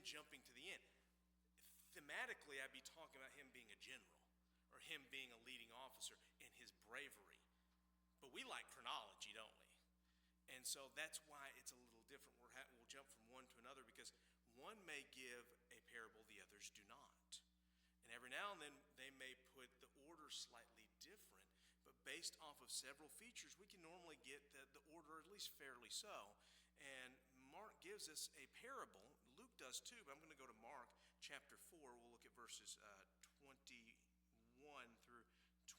then jumping to the end. Thematically, I'd be talking about him being a general or him being a leading officer and his bravery. But we like chronology, don't we? And so that's why it's a little different. We'll jump from one to another because one may give a parable, the others do not. And every now and then they may put the order slightly different, but based off of several features, we can normally get the order at least fairly so. And Mark gives us a parable. Luke does too, but I'm going to go to Mark chapter 4. We'll look at verses 21 through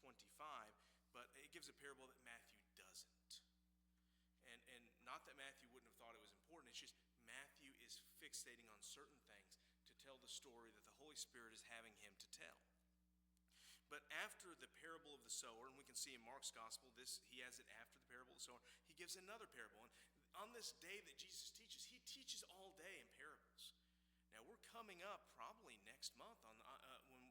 25. But it gives a parable that Matthew doesn't. And not that Matthew wouldn't have thought it was important. It's just Matthew is fixating on certain things to tell the story that the Holy Spirit is having him to tell. But after the parable of the sower, and we can see in Mark's gospel, he has it after the parable of the sower, he gives another parable. And on this day that Jesus teaches, he teaches all day in parables. Now we're coming up probably next month on when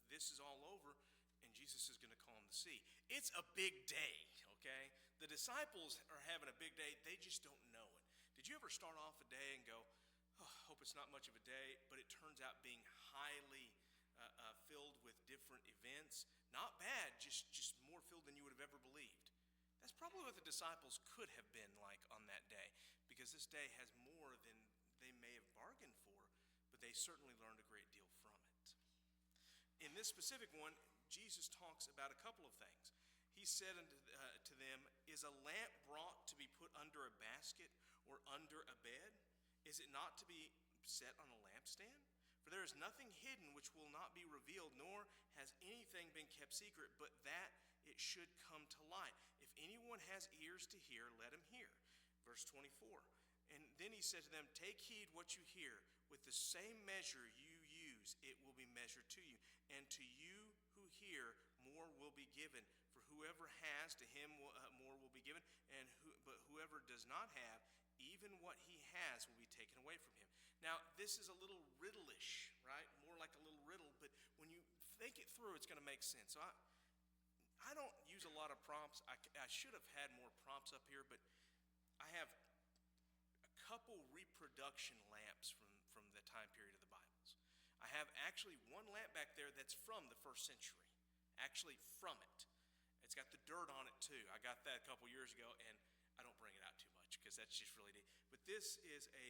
this is all over, and Jesus is going to calm the sea. It's a big day, okay? The disciples are having a big day. They just don't know it. Did you ever start off a day and go, oh, hope it's not much of a day, but it turns out being highly filled with different events? Not bad, just more filled than you would have ever believed. That's probably what the disciples could have been like on that day, because this day has more than they may have bargained for, but they certainly learned a great deal from it. In this specific one, Jesus talks about a couple of things. He said to them, is a lamp brought to be put under a basket or under a bed? Is it not to be set on a lampstand? For there is nothing hidden which will not be revealed, nor has anything been kept secret, but that it should come to light. If anyone has ears to hear, let him hear. Verse 24. And then he said to them, take heed what you hear. With the same measure you use, it will be measured to you. And to you who hear, more will be given. For whoever has, to him more will be given. But whoever does not have, even what he has will be taken away from him. Now, this is a little riddle-ish, right? More like a little riddle. But when you think it through, it's going to make sense. So I don't use a lot of prompts. I should have had more prompts up here, but I have a couple reproduction lamps from the time period of the Bibles. I have actually one lamp back there that's from the first century. Actually from it. It's got the dirt on it too. I got that a couple years ago, and I don't bring it out too much because that's just really neat. But this is a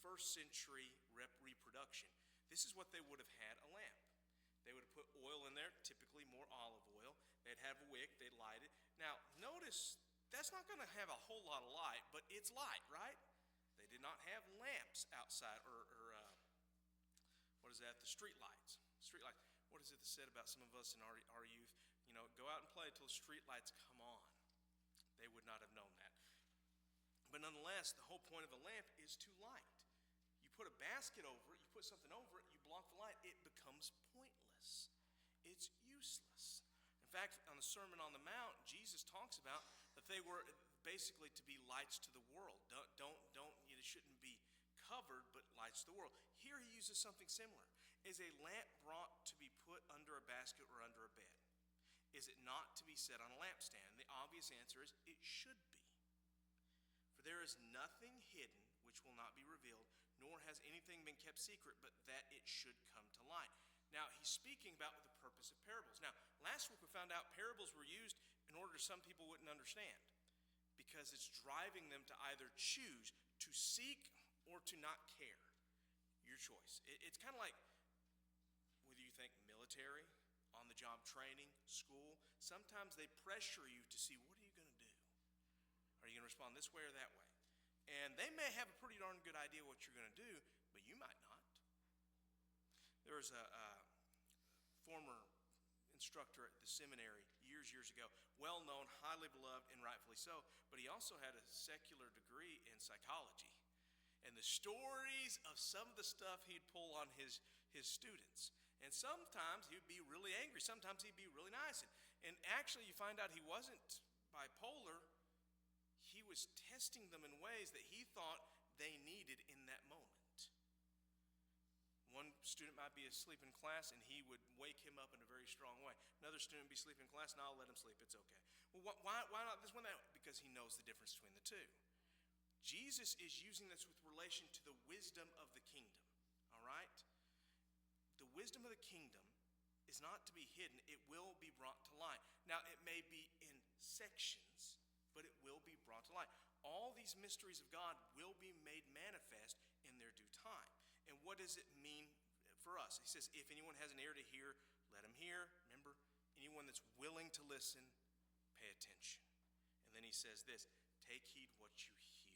first century reproduction. This is what they would have had a lamp. They would have put oil in there, typically more olive oil. They'd have a wick, they'd light it. Now, notice that's not going to have a whole lot of light, but it's light, right? They did not have lamps outside, or what is that? The street lights. Street lights. What is it that said about some of us in our youth? You know, go out and play until the street lights come on. They would not have known that. But nonetheless, the whole point of a lamp is to light. You put a basket over it, you put something over it, you block the light, it becomes pointless. It's useless. In fact, on the Sermon on the Mount, Jesus talks about that they were basically to be lights to the world. It shouldn't be covered, but lights to the world. Here he uses something similar. Is a lamp brought to be put under a basket or under a bed? Is it not to be set on a lampstand? The obvious answer is it should be. For there is nothing hidden which will not be revealed, nor has anything been kept secret, but that it should come to light. Now, he's speaking about the purpose of parables. Now, last week we found out parables were used in order some people wouldn't understand, because it's driving them to either choose to seek or to not care. Your choice. It's kind of like whether you think military, on-the-job training, school. Sometimes they pressure you to see, what are you going to do? Are you going to respond this way or that way? And they may have a pretty darn good idea what you're going to do, but you might not. There was a former instructor at the seminary years ago, well-known, highly beloved, and rightfully so, but he also had a secular degree in psychology. And the stories of some of the stuff he'd pull on his students. And sometimes he'd be really angry. Sometimes he'd be really nice. And actually you find out he wasn't bipolar. He was testing them in ways that he thought they needed in that moment. One student might be asleep in class, and he would wake him up in a very strong way. Another student would be asleep in class, and I'll let him sleep. It's okay. Well, why not this one? That? Because he knows the difference between the two. Jesus is using this with relation to the wisdom of the kingdom. wisdom of the kingdom is not to be hidden. It will be brought to light. Now, it may be in sections, but it will be brought to light. All these mysteries of God will be made manifest in their due time. And what does it mean for us? He says, if anyone has an ear to hear, let him hear. Remember, anyone that's willing to listen, pay attention. And then he says this, take heed what you hear.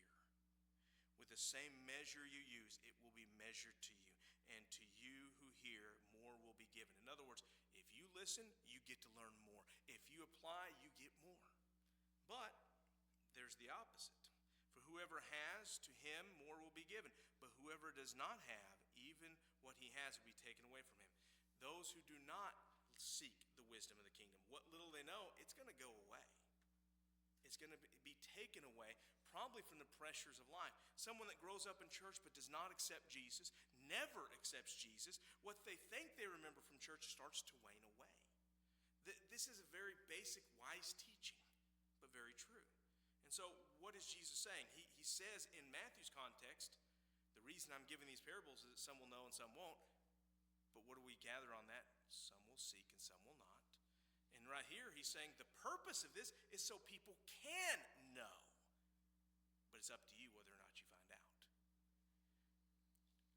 With the same measure you use, it will be measured to you. And to you who hear, more will be given. In other words, if you listen, you get to learn more. If you apply, you get more. But there's the opposite. For whoever has, to him more will be given. But whoever does not have, even what he has will be taken away from him. Those who do not seek the wisdom of the kingdom, what little they know, it's going to go away. It's going to be taken away, probably from the pressures of life. Someone that grows up in church but does not accept Jesus, never accepts Jesus, what they think they remember from church starts to wane away. This is a very basic, wise teaching, but very true. And so what is Jesus saying? He says in Matthew's context, the reason I'm giving these parables is that some will know and some won't. But what do we gather on that? Some will seek and some will not. And right here, he's saying the purpose of this is so people can know. But it's up to you whether or not you find out.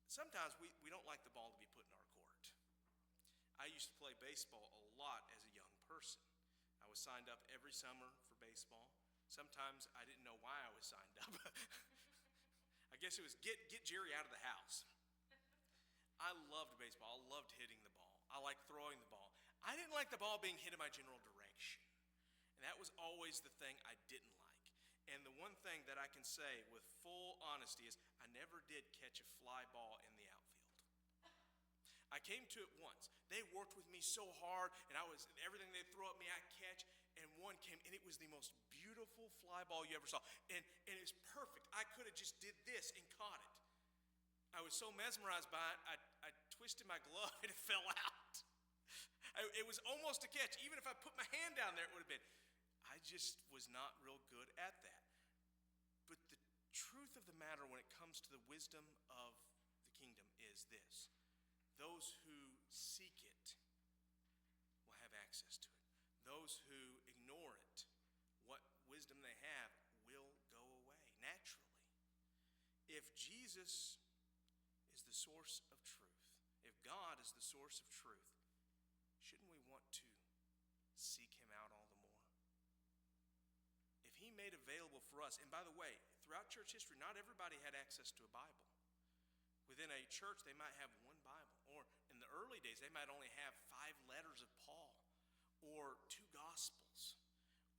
Sometimes we don't like the ball to be put in our court. I used to play baseball a lot as a young person. I was signed up every summer for baseball. Sometimes I didn't know why I was signed up. I guess it was get Jerry out of the house. I loved baseball. I loved hitting the ball. I liked throwing the ball. I didn't like the ball being hit in my general direction. And that was always the thing I didn't like. And the one thing that I can say with full honesty is I never did catch a fly ball in the outfield. I came to it once. They worked with me so hard, and everything they throw at me, I'd catch. And one came, and it was the most beautiful fly ball you ever saw. And it's perfect. I could have just did this and caught it. I was so mesmerized by it, I twisted my glove and it fell out. It was almost a catch. Even if I put my hand down there, it would have been. I just was not real good at that. But the truth of the matter when it comes to the wisdom of the kingdom is this. Those who seek it will have access to it. Those who ignore it, what wisdom they have, will go away naturally. If Jesus is the source of truth, if God is the source of truth, shouldn't we want to seek him out all the more? If he made available for us, and by the way, throughout church history, not everybody had access to a Bible. Within a church, they might have one Bible. Or in the early days, they might only have 5 letters of Paul, or 2 Gospels,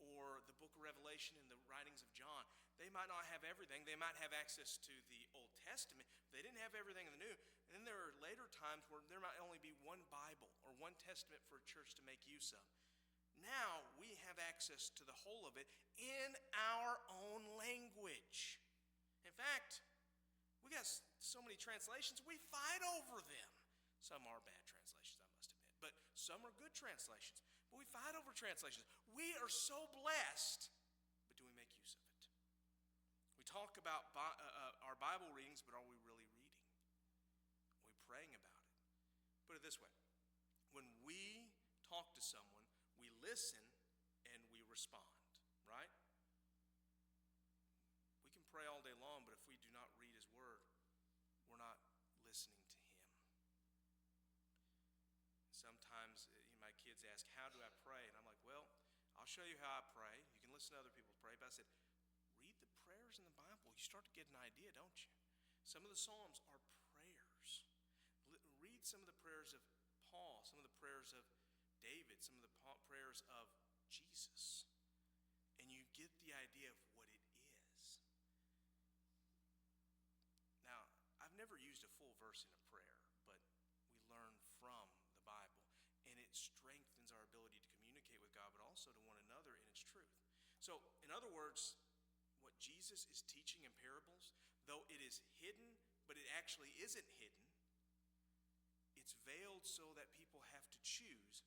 or the book of Revelation and the writings of John. They might not have everything. They might have access to the Old Testament. They didn't have everything in the New. And then there are later times where there might only be one Bible or one Testament for a church to make use of. Now we have access to the whole of it in our own language. In fact, we got so many translations, we fight over them. Some are bad translations, I must admit, but some are good translations. But we fight over translations. We are so blessed, but do we make use of it? We talk about our Bible readings, but are we really reading? Are we praying about it? Put it this way. When we talk to someone, we listen and we respond, right? We can pray all day long, but if we do not read his word, we're not listening to him. Sometimes my kids ask, how do I pray? And I'm like, well, I'll show you how I pray. You can listen to other people pray. But I said, read the prayers in the Bible. You start to get an idea, don't you? Some of the Psalms are prayers. Read some of the prayers of Paul, some of the prayers of David, some of the prayers of Jesus. And you get the idea of what it is. Now, I've never used a full verse in a prayer, but we learn from the Bible. And it strengthens our ability to communicate with God, but also to one another in its truth. So, in other words, what Jesus is teaching in parables, though it is hidden, but it actually isn't hidden, it's veiled so that people have to choose.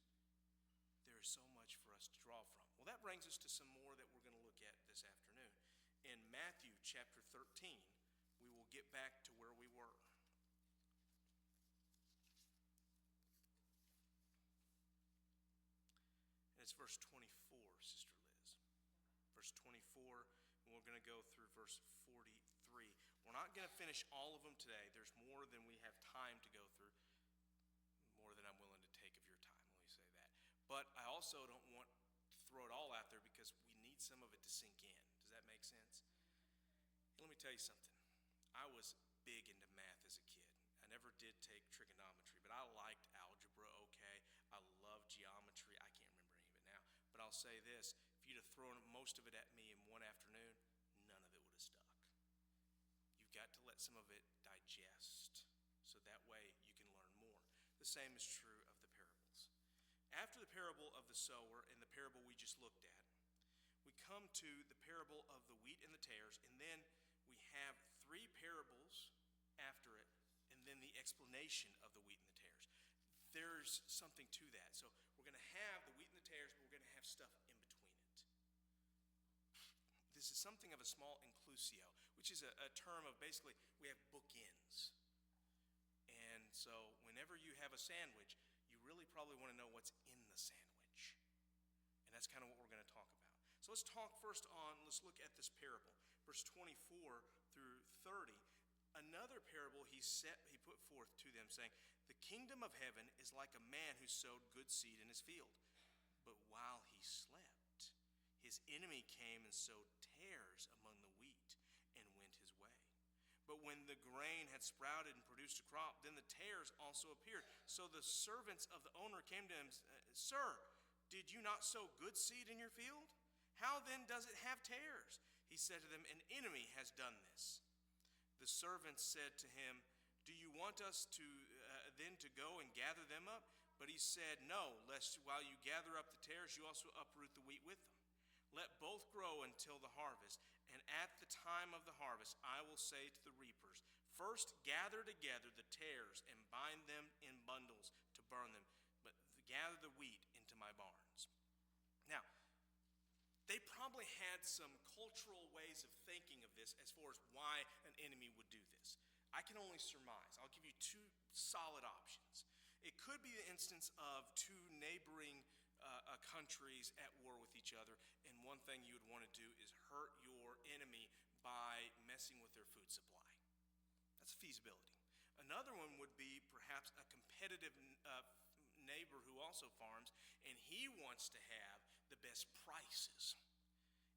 There is so much for us to draw from. Well, that brings us to some more that we're going to look at this afternoon. In Matthew chapter 13, we will get back to where we were. it's verse 24, Sister Liz. Verse 24, and we're going to go through verse 43. We're not going to finish all of them today. There's more than we have time to go through, more than I'm willing to take of your time, let me say that. But I also don't want to throw it all out there because we need some of it to sink in. Does that make sense? And let me tell you something. I was big into math as a kid. I never did take trigonometry, but I liked algebra okay. I love geometry. I can't remember any of it now. But I'll say this, if you'd have thrown most of it at me in one afternoon, none of it would have stuck. You've got to let some of it digest, so that way you can learn more. The same is true of the parables. After the parable of the sower and the parable we just looked at, we come to the parable of the wheat and the tares, and then we have 3 parables after it, and then the explanation of the wheat and the tares. There's something to that. So we're going to have the wheat and the tares, but we're going to have stuff in between it. This is something of a small inclusio, which is a term of basically we have bookends. And so whenever you have a sandwich, you really probably want to know what's in the sandwich. And that's kind of what we're going to talk about. So let's look at this parable, verse 24 through 30. Another parable he put forth to them, saying, the kingdom of heaven is like a man who sowed good seed in his field. But while he slept, his enemy came and sowed tares among the wheat and went his way. But when the grain had sprouted and produced a crop, then the tares also appeared. So the servants of the owner came to him, Sir, did you not sow good seed in your field? How then does it have tares? He said to them, an enemy has done this. The servants said to him, do you want us to then to go and gather them up? But he said, no, lest while you gather up the tares, you also uproot the wheat with them. Let both grow until the harvest, and at the time of the harvest I will say to the reapers, first gather together the tares and bind them in bundles to burn them, but gather the wheat into my barns. Now, they probably had some cultural ways of thinking of this as far as why an enemy would do this. I can only surmise. I'll give you 2 solid options. It could be the instance of 2 neighboring countries at war with each other, and one thing you would want to do is hurt your enemy by messing with their food supply. That's feasibility. Another one would be perhaps a competitive neighbor who also farms, and he wants to have the best prices.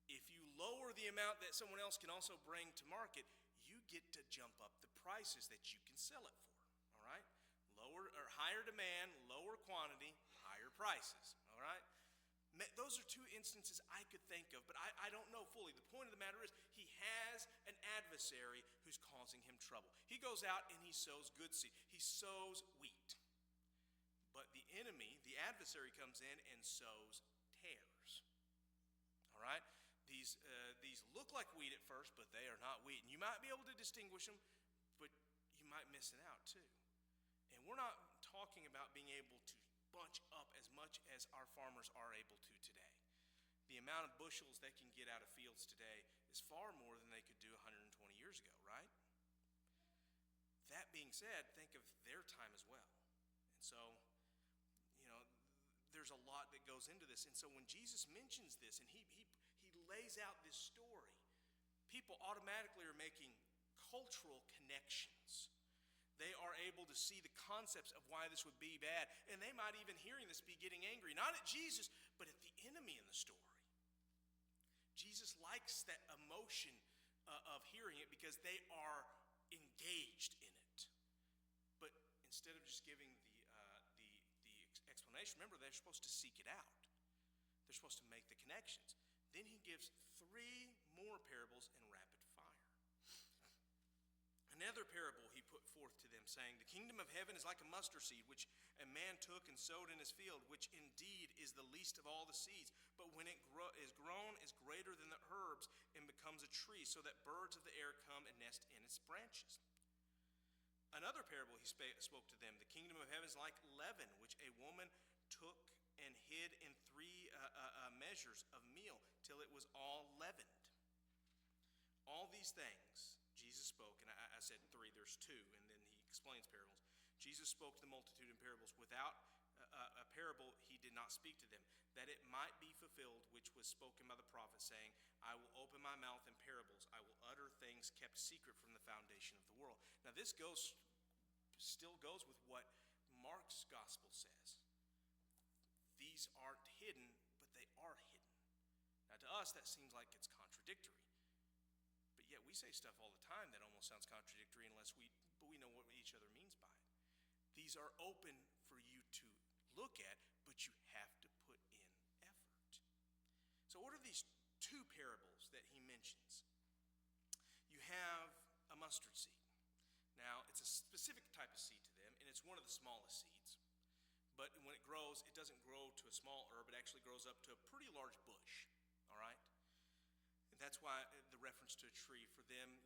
If you lower the amount that someone else can also bring to market, you get to jump up the prices that you can sell it for. All right? Higher demand, lower quantity, higher prices. All right? Those are 2 instances I could think of, but I don't know fully. The point of the matter is he has an adversary who's causing him trouble. He goes out and he sows good seed. He sows wheat. But the enemy, the adversary, comes in and sows tares. All right? These look like wheat at first, but they are not wheat. And you might be able to distinguish them, but you might miss it out too. And we're not talking about being able to bunch up as much as our farmers are able to today. The amount of bushels they can get out of fields today is far more than they could do 120 years ago, right? That being said, think of their time as well. And so, there's a lot that goes into this. And so when Jesus mentions this and he lays out this story, people automatically are making cultural connections. They are able to see the concepts of why this would be bad. And they might even, hearing this, be getting angry, not at Jesus, but at the enemy in the story. Jesus likes that emotion of hearing it because they are engaged in it. But instead of just giving the explanation, remember, they're supposed to seek it out. They're supposed to make the connections. Then he gives 3 more parables in rapid fire. Another parable he put forth to them, saying, the kingdom of heaven is like a mustard seed, which a man took and sowed in his field, which indeed is the least of all the seeds. But when it is grown, is greater than the herbs, and becomes a tree, so that birds of the air come and nest in its branches. Another parable he spoke to them, the kingdom of heaven is like leaven, which a woman took and hid in 3 measures of meal, till it was all leavened. All these things Jesus spoke, and I said 3, there's 2, and then he explains parables. Jesus spoke to the multitude in parables without a parable he did not speak to them, that it might be fulfilled which was spoken by the prophet, saying, I will open my mouth in parables, I will utter things kept secret from the foundation of the world. Now this still goes with what Mark's gospel says. These aren't hidden, but they are hidden. Now to us that seems like it's contradictory. But yet we say stuff all the time that almost sounds contradictory but we know what each other means by it. These are open for you to look at, but you have to put in effort. So what are these two parables that he mentions? You have a mustard seed. Now, it's a specific type of seed to them, and it's one of the smallest seeds. But when it grows, it doesn't grow to a small herb. It actually grows up to a pretty large bush, all right? And that's why the reference to a tree for them,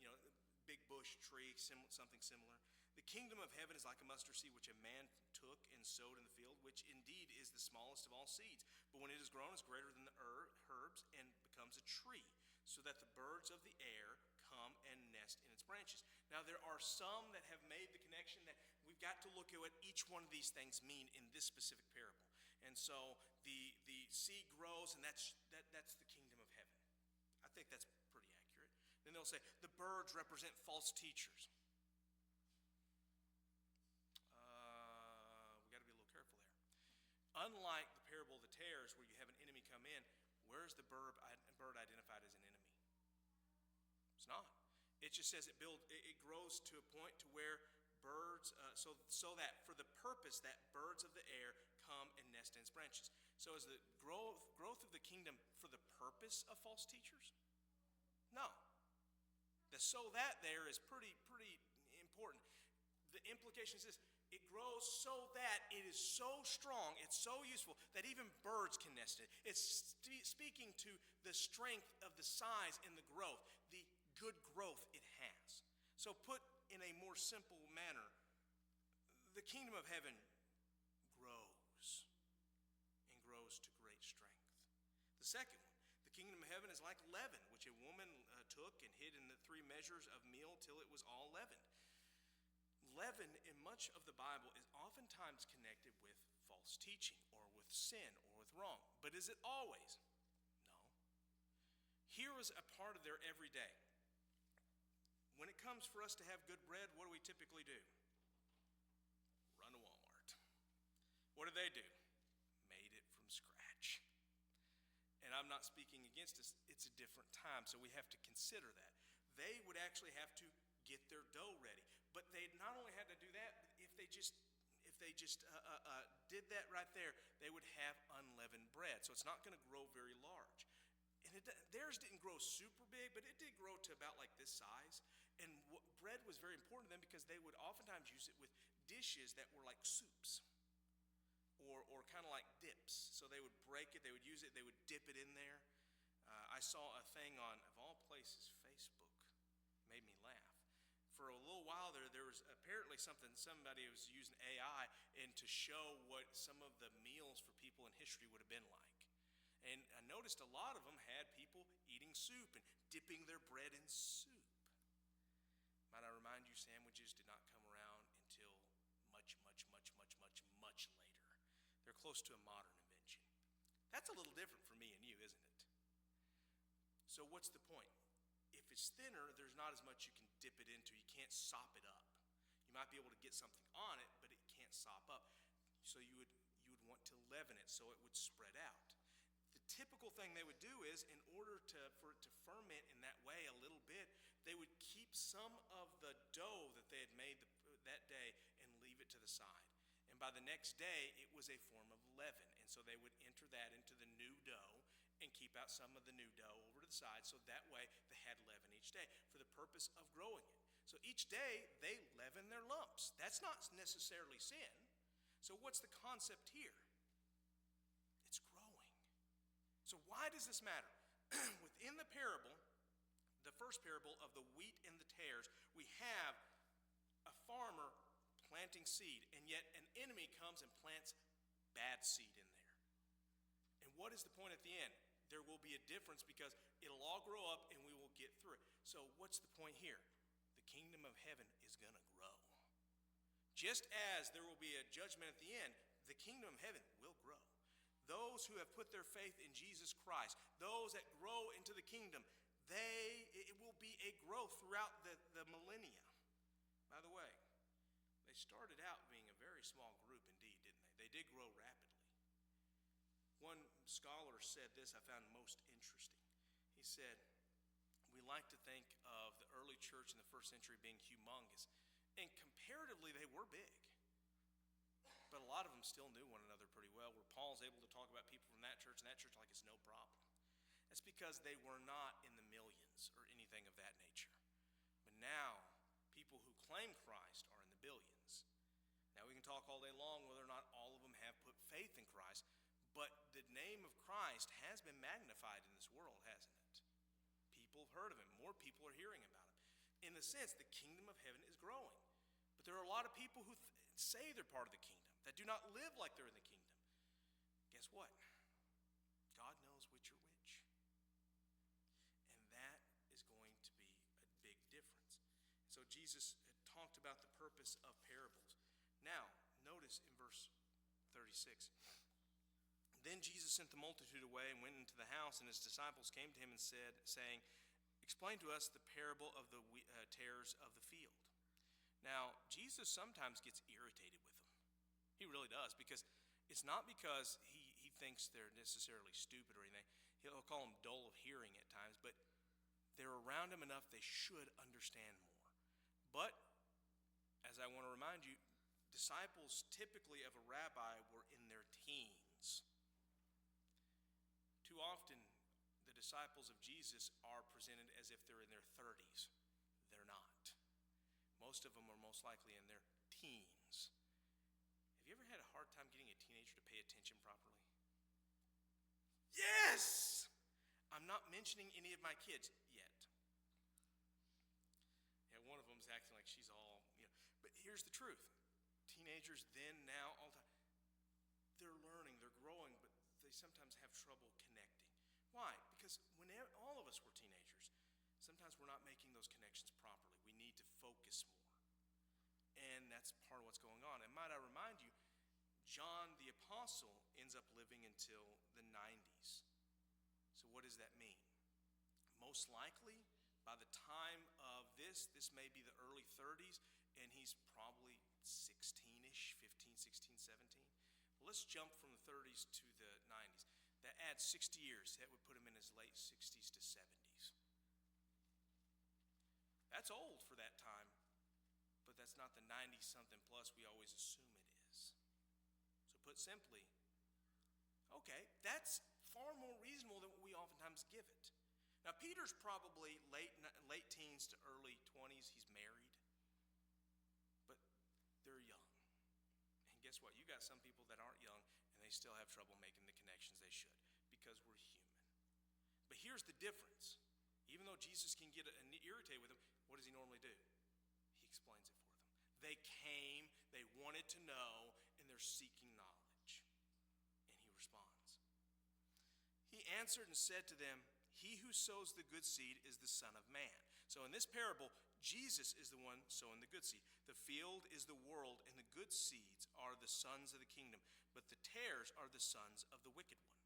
big bush tree, something similar. The kingdom of heaven is like a mustard seed which a man took and sowed in the field, which indeed is the smallest of all seeds. But when it is grown, it's greater than the herbs and becomes a tree, so that the birds of the air come and nest in its branches. Now there are some that have made the connection that we've got to look at what each one of these things mean in this specific parable. And so the seed grows, and that's the kingdom of heaven. I think that's pretty accurate. Then they'll say the birds represent false teachers. Unlike the parable of the tares, where you have an enemy come in, where's the bird identified as an enemy? It's not. It just says it grows to a point to where birds, so that for the purpose that birds of the air come and nest in its branches. So is the growth of the kingdom for the purpose of false teachers? No. The so that there is pretty important. The implication is this: it grows so that it is so strong, it's so useful, that even birds can nest in it. It's speaking to the strength of the size and the growth, the good growth it has. So put in a more simple manner, the kingdom of heaven grows and grows to great strength. The second one, the kingdom of heaven is like leaven, which a woman took and hid in the 3 measures of meal till it was all leavened. Leaven in much of the Bible is oftentimes connected with false teaching or with sin or with wrong. But is it always? No. Here is a part of their everyday. When it comes for us to have good bread, what do we typically do? Run to Walmart. What do? Made it from scratch. And I'm not speaking against us. It's a different time, so we have to consider that. They would actually have to get their dough ready. But they not only had to do that, but if they just did that right there, they would have unleavened bread. So it's not going to grow very large. And theirs didn't grow super big, but it did grow to about like this size. And bread was very important to them because they would oftentimes use it with dishes that were like soups or kind of like dips. So they would break it, they would use it, they would dip it in there. I saw a thing on, of all places, Facebook. Made me laugh. For a little while there was apparently somebody was using AI and to show what some of the meals for people in history would have been like. And I noticed a lot of them had people eating soup and dipping their bread in soup. Might I remind you, sandwiches did not come around until much later. They're close to a modern invention. That's a little different for me and you, isn't it? So what's the point? If it's thinner, there's not as much you can dip it into. You can't sop it up. You might be able to get something on it, but it can't sop up. So you would want to leaven it so it would spread out. The typical thing they would do is, in order for it to ferment in that way a little bit, they would keep some of the dough that they had made that day and leave it to the side. And by the next day, it was a form of leaven. And so they would enter that into the new dough and keep out some of the new dough over to the side, so that way they had leaven each day for the purpose of growing it. So each day they leaven their lumps. That's not necessarily sin. So what's the concept here? It's growing. So why does this matter? Within the parable, the first parable of the wheat and the tares, we have a farmer planting seed, and yet an enemy comes and plants bad seed in there. And what is the point at the end? There will be a difference because it'll all grow up and we will get through it. So what's the point here? The kingdom of heaven is going to grow. Just as there will be a judgment at the end, the kingdom of heaven will grow. Those who have put their faith in Jesus Christ, those that grow into the kingdom, it will be a growth throughout the millennia. By the way, they started out being a very small group indeed, didn't they? They did grow rapidly. One scholar said this I found most interesting. He said, we like to think of the early church in the first century being humongous, and comparatively they were big. But a lot of them still knew one another pretty well, where Paul's able to talk about people from that church and that church like it's no problem. That's because they were not in the millions or anything of that nature. But now, people who claim Christ are in the billions. Now, we can talk all day long whether or not all of them have put faith in Christ, but the name of Christ has been magnified in this world, hasn't it? People have heard of him. More people are hearing about him. In the sense, the kingdom of heaven is growing. But there are a lot of people who say they're part of the kingdom, that do not live like they're in the kingdom. Guess what? God knows which are which. And that is going to be a big difference. So Jesus talked about the purpose of parables. Now, notice in verse 36. Then Jesus sent the multitude away and went into the house, and his disciples came to him and said, saying, explain to us the parable of the tares of the field. Now, Jesus sometimes gets irritated with them. He really does, because it's not because he thinks they're necessarily stupid or anything. He'll call them dull of hearing at times, but they're around him enough they should understand more. But, as I want to remind you, disciples typically of a rabbi were in their teens. Too often, the disciples of Jesus are presented as if they're in their 30s. They're not. Most of them are most likely in their teens. Have you ever had a hard time getting a teenager to pay attention properly? Yes! I'm not mentioning any of my kids yet. Yeah, one of them's acting like she's all, But here's the truth. Teenagers then, now, all the time, they're learning, they're growing, but they sometimes have trouble connecting. Why? Because when all of us were teenagers, sometimes we're not making those connections properly. We need to focus more. And that's part of what's going on. And might I remind you, John the Apostle ends up living until the 90s. So what does that mean? Most likely, by the time of this may be the early 30s, and he's probably 16-ish, 15, 16, 17. Well, let's jump from the 30s to the 90s. That adds 60 years. That would put him in his late 60s to 70s. That's old for that time, but that's not the 90-something plus we always assume it is. So put simply, okay, that's far more reasonable than what we oftentimes give it. Now, Peter's probably late teens to early 20s. He's married, but they're young. And guess what? You got some people that aren't young, and they still have trouble making the connections they should, because we're human. But here's the difference. Even though Jesus can get irritated with them, what does he normally do? He explains it for them. They came, they wanted to know, and they're seeking knowledge. And he responds. He answered and said to them, he who sows the good seed is the Son of Man. So in this parable, Jesus is the one sowing the good seed. The field is the world, and the good seeds are the sons of the kingdom, but the tares are the sons of the wicked one.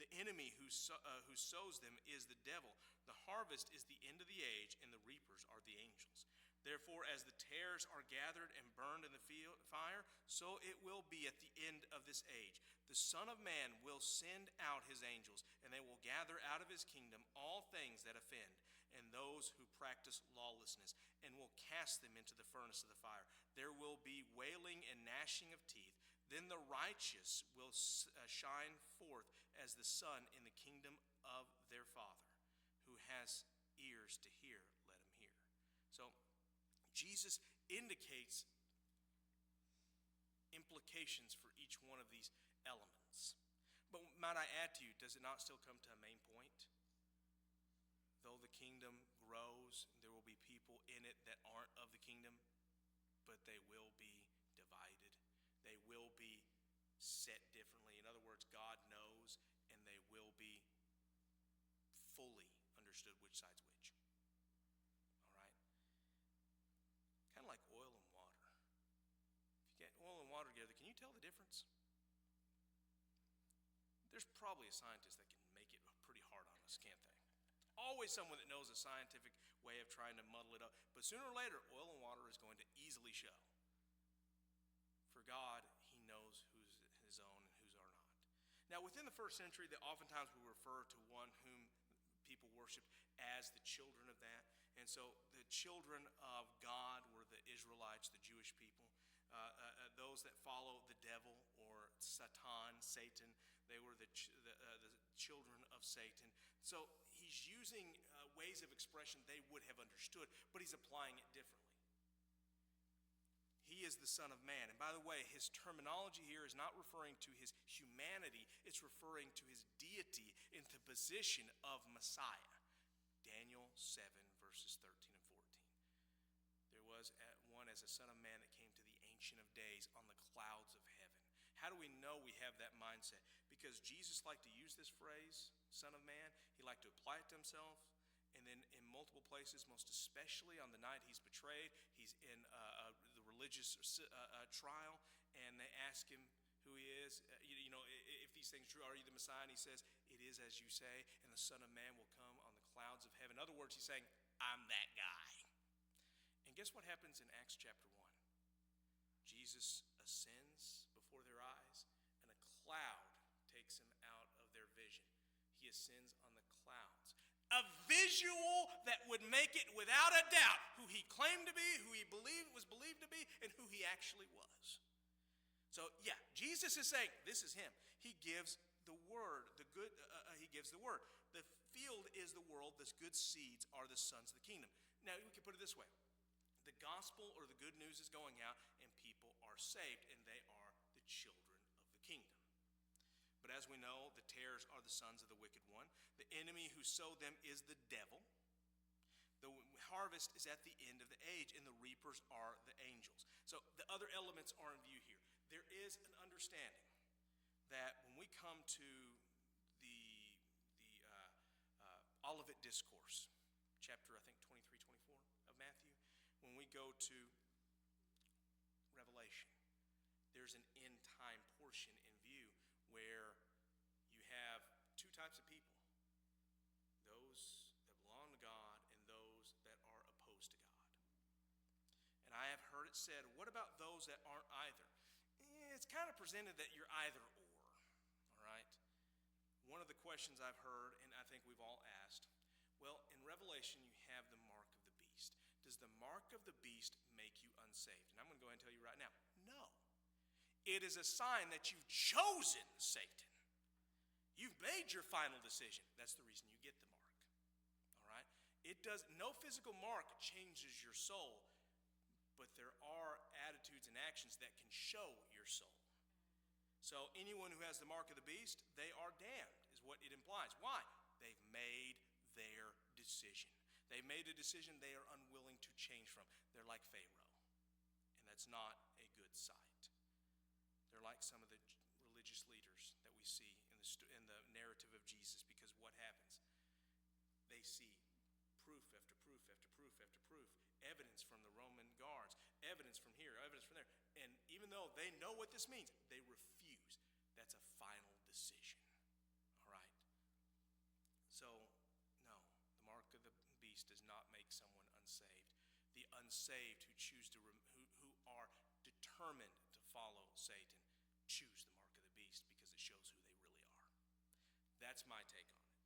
The enemy who sows them is the devil. The harvest is the end of the age, and the reapers are the angels. Therefore, as the tares are gathered and burned in the fire, so it will be at the end of this age. The Son of Man will send out his angels, and they will gather out of his kingdom all things that offend, and those who practice lawlessness, and will cast them into the furnace of the fire. There will be wailing and gnashing of teeth. Then the righteous will shine forth as the sun in the kingdom of their Father. Who has ears to hear, let him hear. So, Jesus indicates implications for each one of these elements. But might I add to you, does it not still come to a main point? Though the kingdom grows, there will be people in it that aren't of the kingdom, but they will be divided. They will be set differently. In other words, God knows, and they will be fully understood which side's which. All right? Kind of like oil and water. If you get oil and water together, can you you tell the difference? There's probably a scientist that can make it pretty hard on us, can't they? Always someone that knows a scientific way of trying to muddle it up. But sooner or later, oil and water is going to easily show. For God, he knows who's his own and whose are not. Now, within the first century, that oftentimes we refer to one whom people worshiped as the children of that. And so the children of God were the Israelites, the Jewish people. Those that follow the devil or Satan, they were the children of Satan. So he's using ways of expression they would have understood, but he's applying it differently. He is the Son of Man. And by the way, his terminology here is not referring to his humanity. It's referring to his deity in the position of Messiah. Daniel 7, verses 13 and 14. There was one as a Son of Man that came to the Ancient of Days on the clouds of heaven. How do we know we have that mindset? Because Jesus liked to use this phrase, Son of Man. He liked to apply it to himself. And then in multiple places, most especially on the night he's betrayed, he's in the religious trial, and they ask him who he is. If these things are true, are you the Messiah? And he says, it is as you say, and the Son of Man will come on the clouds of heaven. In other words, he's saying, I'm that guy. And guess what happens in Acts chapter 1? Jesus ascends before their eyes, and a cloud takes him out of their vision. He ascends on the clouds. A visual that would make it without a doubt who he claimed to be, who he was believed to be, and who he actually was. So yeah, Jesus is saying this is him. He gives the word, he gives the word. The field is the world, the good seeds are the sons of the kingdom. Now we can put it this way. The gospel or the good news is going out and people are saved and they are the children of the kingdom. But as we know, the tares are the sons of the wicked one. The enemy who sowed them is the devil. The harvest is at the end of the age, and the reapers are the angels. So the other elements are in view here. There is an understanding that when we come to the Olivet Discourse, chapter, I think, 23, 24 of Matthew, when we go to Revelation, there's an end time portion in view where you have two types of people. Those that belong to God and those that are opposed to God. And I have heard it said, what about those that aren't either? It's kind of presented that you're either or, all right? One of the questions I've heard, and I think we've all asked, well, in Revelation you have the mark of the beast. Does the mark of the beast make you unsaved? And I'm going to go ahead and tell you right now, no. It is a sign that you've chosen Satan. You've made your final decision. That's the reason you get the mark. All right? No physical mark changes your soul, but there are attitudes and actions that can show your soul. So anyone who has the mark of the beast, they are damned, is what it implies. Why? They've made their decision. They've made a decision they are unwilling to change from. They're like Pharaoh, and that's not a good sight. They're like some of the religious leaders that we see in the narrative of Jesus, because what happens? They see proof after proof after proof after proof, evidence from the Roman guards, evidence from here, evidence from there. And even though they know what this means, they refuse. That's a final decision. All right? So, no, the mark of the beast does not make someone unsaved. The unsaved who who are determined to follow Satan choose the mark of the beast because it shows who they really are. That's my take on it.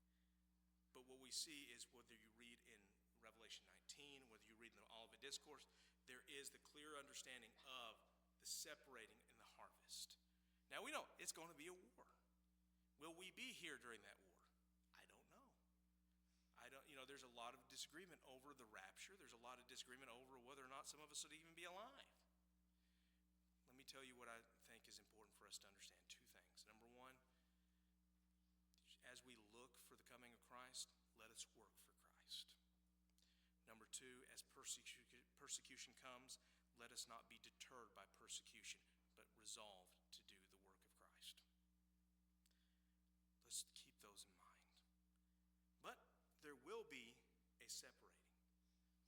But what we see is, whether you read in Revelation 19, whether you read in the Olivet Discourse, there is the clear understanding of the separating and the harvest. Now we know it's going to be a war. Will we be here during that war? I don't know. There's a lot of disagreement over the rapture. There's a lot of disagreement over whether or not some of us would even be alive. Let me tell you what I think is important for us to understand. Two things. Number one, as we look for the coming of Christ, let us work for Christ. Number two, as persecution comes, let us not be deterred by persecution, but resolved to do the work of Christ. Let's keep those in mind. But there will be a separating.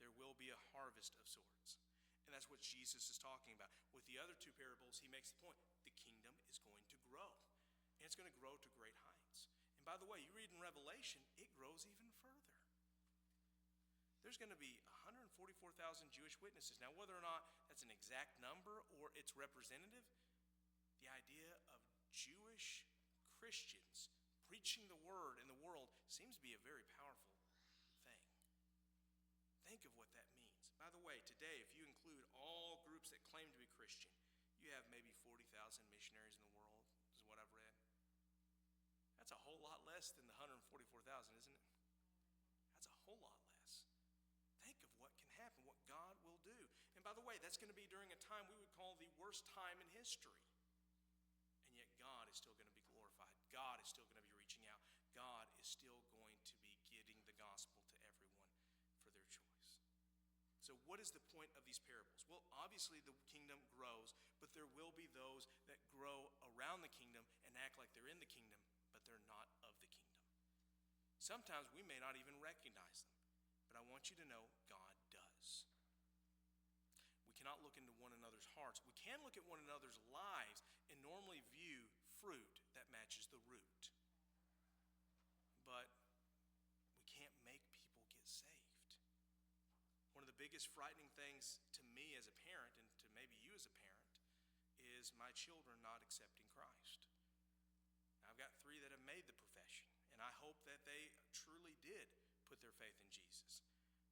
There will be a harvest of sorts. And that's what Jesus is talking about. With the other two parables, he makes the point. The and it's going to grow to great heights. And by the way, you read in Revelation, it grows even further. There's going to be 144,000 Jewish witnesses. Now, whether or not that's an exact number or it's representative, the idea of Jewish Christians preaching the word in the world seems to be a very powerful thing. Think of what that means. By the way, today, if you include all groups that claim to be Christian, you have maybe 40,000 missionaries in the world, is what I've read. That's a whole lot less than the 144,000, isn't it? That's a whole lot less. Think of what can happen, what God will do. And by the way, that's going to be during a time we would call the worst time in history. And yet God is still going to be glorified. God is still going to be reaching out. God is still going to be getting the gospel to everyone for their choice. So what is the point of these parables? Well, obviously the kingdom grows, but there will be those that grow around the kingdom and act like they're in the kingdom, but they're not of the kingdom. Sometimes we may not even recognize them. But I want you to know God does. We cannot look into one another's hearts. We can look at one another's lives and normally view fruit that matches the root. But we can't make people get saved. One of the biggest frightening things to me as a parent, and to maybe you as a parent, is my children not accepting Christ. I've got 3 that have made the profession, and I hope that they truly did put their faith in Jesus.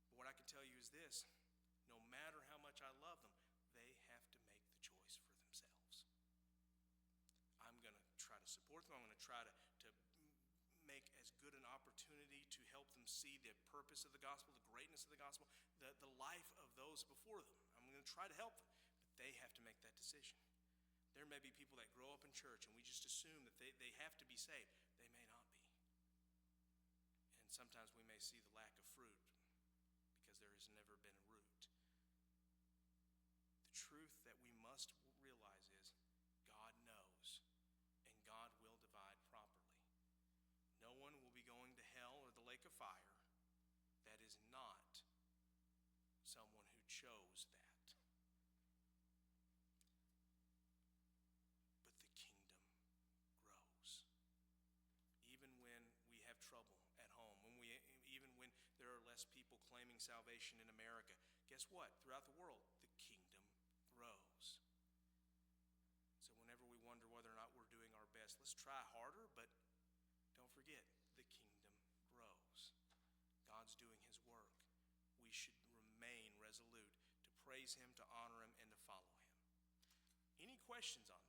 But what I can tell you is this: no matter how much I love them, they have to make the choice for themselves. I'm going to try to support them. I'm going to try to make as good an opportunity to help them see the purpose of the gospel, the greatness of the gospel, the life of those before them. I'm going to try to help them, but they have to make that decision. There may be people that grow up in church and we just assume that they have to be saved. They may not be. Sometimes we may see the lack of fruit because there has never been a root. The truth that we must realize is God knows, and God will divide properly. No one will be going to hell or the lake of fire that is not someone who chose that. But the kingdom grows. Even when we have trouble at home, even when there are less people claiming salvation in America, guess what? Throughout the world, the kingdom grows. So whenever we wonder whether or not we're doing our best, let's try harder, but don't forget, the kingdom grows. God's doing his work. We should remain resolute to praise him, to honor him, and to follow him. Any questions on